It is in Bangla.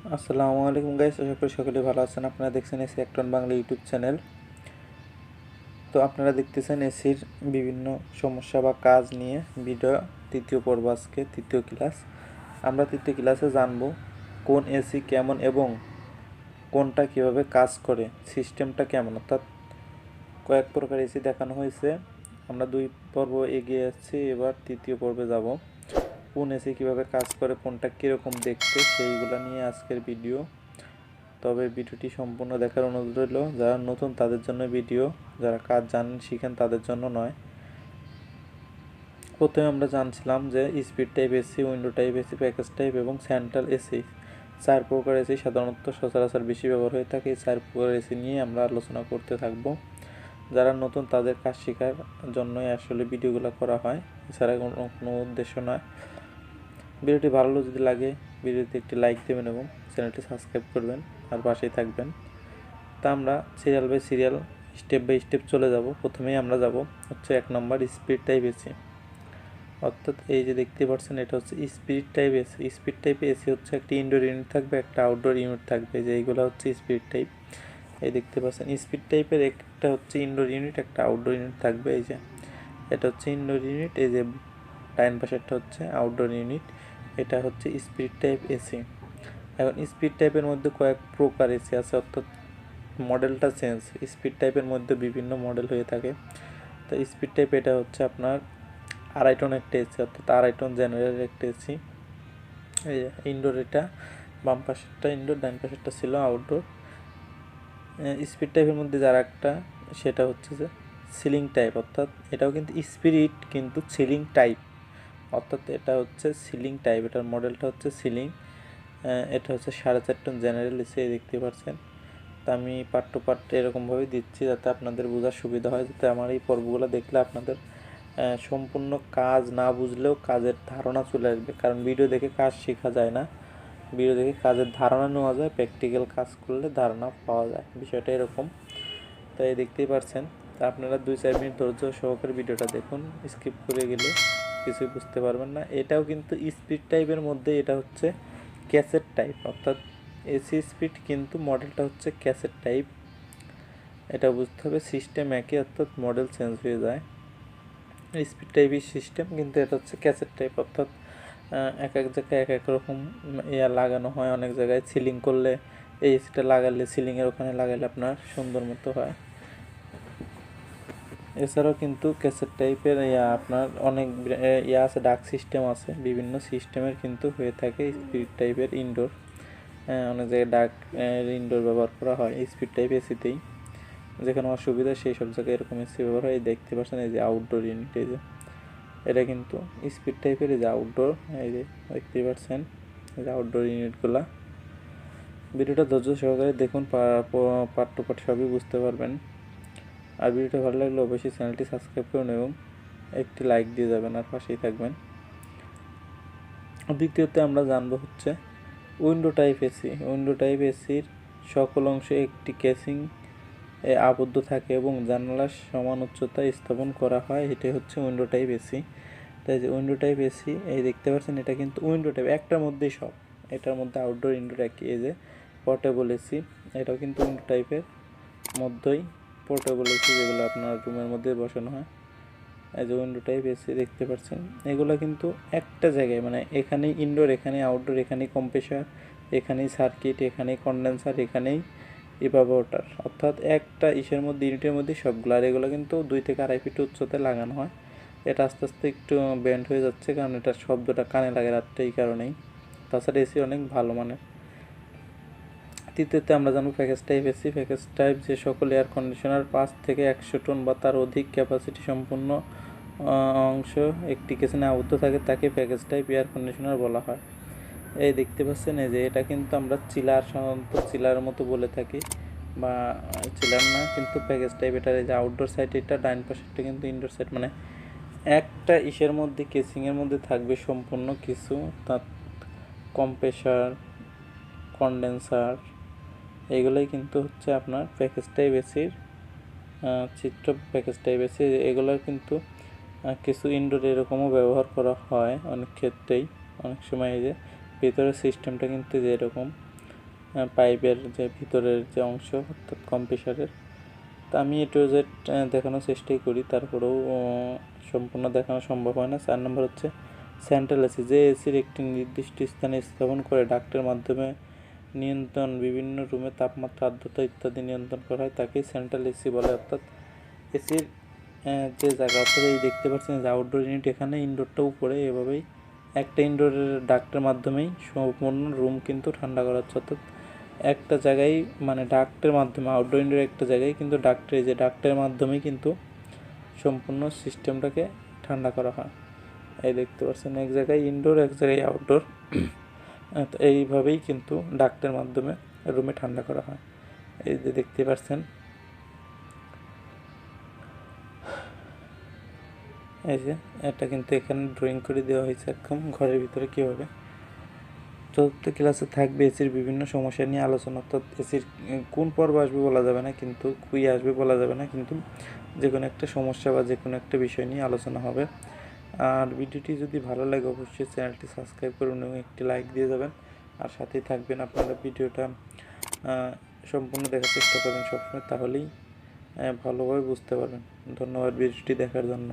আসসালামু আলাইকুম গাইস, আশা করি সকলে ভালো আছেন। আপনারা দেখছেন AC Acton Bangla YouTube channel. তো আপনারা দেখতেছেন এসির বিভিন্ন সমস্যা বা কাজ নিয়ে ভিডিও। তৃতীয় পর্ব, আজকে তৃতীয় ক্লাস। আমরা তৃতীয় ক্লাসে জানবো কোন এসি কেমন এবং কোনটা কিভাবে কাজ করে, সিস্টেমটা কেমন, অর্থাৎ কয়েক প্রকার এসি দেখানো হয়েছে। আমরা 2 পর্ব এগিয়ে যাচ্ছি, এবার তৃতীয় পর্বে যাব। কোন এসি কীভাবে কাজ করে, কোনটা কীরকম দেখতে, সেইগুলো নিয়ে আজকের ভিডিও। তবে ভিডিওটি সম্পূর্ণ দেখার অনুরোধ রইল। যারা নতুন তাদের জন্য ভিডিও, যারা কাজ জানেন শিখেন তাদের জন্য নয়। প্রথমে আমরা জানছিলাম যে speed type AC, window type AC, package type এবং সেন্ট্রাল এসি, 4 প্রকার এসি সাধারণত সচরাচর বেশি ব্যবহার হয়ে থাকে। এই 4 প্রকার এসি নিয়ে আমরা আলোচনা করতে থাকব। যারা নতুন তাদের কাজ শেখার জন্যই আসলে ভিডিওগুলো করা হয়, এছাড়া কোনো উদ্দেশ্য নয়। ভিডিওটি ভালো যদি লাগে ভিডিওতে একটি লাইক দেবেন এবং চ্যানেলটি সাবস্ক্রাইব করবেন আর পাশেই থাকবেন। তা আমরা serial by serial, step by step চলে যাব। প্রথমেই আমরা যাব হচ্ছে 1 নম্বর স্পিড টাইপ এসি, অর্থাৎ এই যে দেখতে পাচ্ছেন এটা হচ্ছে speed type AC. Speed type AC হচ্ছে একটি ইনডোর ইউনিট থাকবে, একটা আউটডোর ইউনিট থাকবে, যে এইগুলো হচ্ছে স্পিড টাইপ। এই দেখতে পাচ্ছেন স্পিড টাইপের একটা হচ্ছে ইনডোর ইউনিট, একটা আউটডোর ইউনিট থাকবে। এই যে এটা হচ্ছে ইনডোর ইউনিট, এই যে ডাইন পাশেরটা হচ্ছে আউটডোর ইউনিট। এটা হচ্ছে স্পিড টাইপ এসি। এখন স্পিড টাইপের মধ্যে কয়েক প্রকার এসি আছে, অর্থাৎ মডেলটা চেঞ্জ। স্পিড টাইপের মধ্যে বিভিন্ন মডেল হয়ে থাকে। তো স্পিড টাইপ এটা হচ্ছে আপনার 2.5 টন একটা এসি, অর্থাৎ 2.5 টন জেনারেলের একটা এসি। এই যে ইনডোর, এটা বাম পাশেরটা ইনডোর, ডান পাশেরটা ছিল আউটডোর। স্পিড টাইপের মধ্যে যারা একটা, সেটা হচ্ছে যে সিলিং টাইপ, অর্থাৎ এটাও কিন্তু স্পিরিট কিন্তু সিলিং টাইপ, অর্থাৎ এটা হচ্ছে সিলিং টাইপ, এটার মডেলটা হচ্ছে সিলিং। এটা হচ্ছে 4.5 টন জেনারেল এসি, দেখতে পাচ্ছেন। তা আমি পার্ট টু পার্ট এরকমভাবে দিচ্ছি যাতে আপনাদের বোঝার সুবিধা হয়, যাতে আমার এই পর্বগুলো দেখলে আপনাদের সম্পূর্ণ কাজ না বুঝলেও কাজের ধারণা চলে আসবে। কারণ ভিডিও দেখে কাজ শেখা যায় না, ভিডিও দেখে কাজের ধারণা নেওয়া যায়, প্র্যাকটিক্যাল কাজ করলে ধারণা পাওয়া যায়, বিষয়টা এরকম। তাই দেখতেই পাচ্ছেন। তা আপনারা 2-4 মিনিট ধৈর্য সহকারে ভিডিওটা দেখুন, স্কিপ করে গেলে কিছুই বুঝতে পারবেন না। এটাও কিন্তু স্পিড টাইপের মধ্যে, এটা হচ্ছে ক্যাসেট টাইপ, অর্থাৎ এসি স্পিড কিন্তু মডেলটা হচ্ছে ক্যাসেট টাইপ। এটা বুঝতে হবে, সিস্টেম একই, অর্থাৎ মডেল চেঞ্জ হয়ে যায়। স্পিড টাইপই সিস্টেম, কিন্তু এটা হচ্ছে ক্যাসেট টাইপ, অর্থাৎ এক এক জায়গায় এক এক রকম লাগানো হয়। অনেক জায়গায় সিলিং করলে, এই এসিটা লাগালে সিলিংয়ের ওখানে লাগালে আপনার সুন্দর মতো হয়। এছাড়াও কিন্তু ক্যাসেট টাইপের আপনার অনেক আছে, ডাক সিস্টেম আছে, বিভিন্ন সিস্টেমের কিন্তু হয়ে থাকে স্পিড টাইপের ইনডোর। অনেক জায়গায় ডাক ইনডোর ব্যবহার করা হয় স্পিড টাইপ এসিতেই। যেখানে অসুবিধা সেই সব জায়গায় এরকম এসি ব্যবহার হয়। দেখতে পাচ্ছেন এই যে আউটডোর ইউনিট, এই যে এটা কিন্তু স্পিড টাইপের, এই যে আউটডোর, এই যে দেখতেই পাচ্ছেন এই যে আউটডোর ইউনিটগুলা। ভিডিওটা ধৈর্য সহকারে দেখুন, পার্ট টু পার্ট সবই বুঝতে পারবেন। আর ভিডিওটা ভালো লাগলে অবশ্যই চ্যানেলটি সাবস্ক্রাইব করুন এবং একটি লাইক দিয়ে যাবেন আর পাশেই থাকবেন। দ্বিতীয়তে আমরা জানবো হচ্ছে window type AC. Window type এসির সকল অংশে একটি কেসিং আবদ্ধ থাকে এবং জানালার সমান উচ্চতায় স্থাপন করা হয়, এটাই হচ্ছে উইন্ডো টাইপ এসি। তাই যে উইন্ডো টাইপ এসি, এই দেখতে পাচ্ছেন এটা কিন্তু উইন্ডো টাইপ, একটার মধ্যেই সব। এটার মধ্যে আউটডোর ইনডোর একই। এই যে পোর্টেবল এসি, এটাও কিন্তু উইন্ডো টাইপের মধ্যেই। পোর্টেবল এসি যেগুলো আপনার রুমের মধ্যে বসানো হয়, এই যে উইন্ডো টাইপ এসি দেখতে পাচ্ছেন। এগুলো কিন্তু একটা জায়গায়, মানে এখানেই ইনডোর, এখানেই আউটডোর, এখানেই কম্প্রেসার, এখানেই সার্কিট, এখানেই কন্ডেন্সার, এখানেই ইভাপোরেটর, অর্থাৎ একটা ইসের মধ্যে, ইউনিটের মধ্যে সবগুলো। আর এগুলো কিন্তু 2 থেকে 2.5 ফিট উচ্চতায় লাগানো হয়। এটা আস্তে আস্তে একটু ব্যান্ড হয়ে যাচ্ছে, কারণ এটার শব্দটা কানে লাগে রাত্রে, এই কারণেই। তাছাড়া এসি অনেক ভালো মানের। তৃতীয়তে আমরা জানবো package type AC. Package type যে সকল এয়ার কন্ডিশনার 5 থেকে 100 টন বা তার অধিক ক্যাপাসিটি সম্পূর্ণ অংশ একটি কেসিনে আবদ্ধ থাকে, তাকে প্যাকেজ টাইপ এয়ার কন্ডিশনার বলা হয়। এই দেখতে পাচ্ছেন, এই যে এটা কিন্তু আমরা চিলার, সাধারণত চিলার মতো বলে থাকি, বা চিলার না কিন্তু প্যাকেজ টাইপ। এটার এই যে আউটডোর সাইড, এটা ডাইন পাশেরটা কিন্তু ইনডোর সাইড, মানে একটা ইসের মধ্যে, কেসিংয়ের মধ্যে থাকবে সম্পূর্ণ কিছু, তার কম্প্রেসার, কন্ডেন্সার, এগুলোই কিন্তু হচ্ছে আপনার প্যাকেজ টাইপ এসির চিত্র। প্যাকেজ টাইপ এসি এগুলোর কিন্তু কিছু ইনডোর এরকমও ব্যবহার করা হয় অনেক ক্ষেত্রেই। অনেক সময় এই যে ভিতরের সিস্টেমটা কিন্তু যে এরকম, পাইপের যে ভিতরের যে অংশ অর্থাৎ কম্প্রেসারের। তা আমি এ টু জেড দেখানোর চেষ্টাই করি, তারপরেও সম্পূর্ণ দেখানো সম্ভব হয় না। 4 নম্বর হচ্ছে সেন্ট্রাল এসি, যে এসির একটি নির্দিষ্ট স্থানে স্থাপন করে ডাক্টের মাধ্যমে নিয়ন্ত্রণ বিভিন্ন রুমে তাপমাত্রা, আর্দ্রতা ইত্যাদি নিয়ন্ত্রণ করা হয়, তাকেই সেন্ট্রাল এসি বলে। অর্থাৎ এসির যে জায়গা, অর্থাৎ এই দেখতে পাচ্ছেন যে আউটডোর ইউনিট, এখানে ইনডোরটা উপরে, এভাবেই একটা ইনডোরের ডাক্টের মাধ্যমেই সম্পূর্ণ রুম কিন্তু ঠান্ডা করা হচ্ছে। অর্থাৎ একটা জায়গায় মানে ডাক্টের মাধ্যমে, আউটডোর ইনডোর একটা জায়গায় কিন্তু ডাক্টের, যে ডাক্টের মাধ্যমেই কিন্তু সম্পূর্ণ সিস্টেমটাকে ঠান্ডা করা হয়। এই দেখতে পাচ্ছেন এক জায়গায় ইনডোর, এক জায়গায় আউটডোর, তো এইভাবেই কিন্তু ডাক্টের মাধ্যমে রুমে ঠান্ডা করা হয়। এই যে দেখতে পাচ্ছেন, এই যে এটা কিন্তু এখানে ড্রয়িং করে দেওয়া হয়েছে একদম ঘরের ভিতরে কীভাবে। চতুর্থ ক্লাসে থাকবে এসির বিভিন্ন সমস্যা নিয়ে আলোচনা। অর্থাৎ এসির কোন পর্ব আসবে বলা যাবে না, কিন্তু কুই আসবে বলা যাবে না, কিন্তু যে কোনো একটা সমস্যা বা যে কোনো একটা বিষয় নিয়ে আলোচনা হবে। আর ভিডিওটি যদি ভালো লাগে অবশ্যই চ্যানেলটি সাবস্ক্রাইব করুন এবং একটি লাইক দিয়ে যাবেন, আর সাথেই থাকবেন। আপনারা ভিডিওটা সম্পূর্ণ দেখার চেষ্টা করবেন সবসময়, তাহলেই ভালোভাবে বুঝতে পারবেন। ধন্যবাদ ভিডিওটি দেখার জন্য।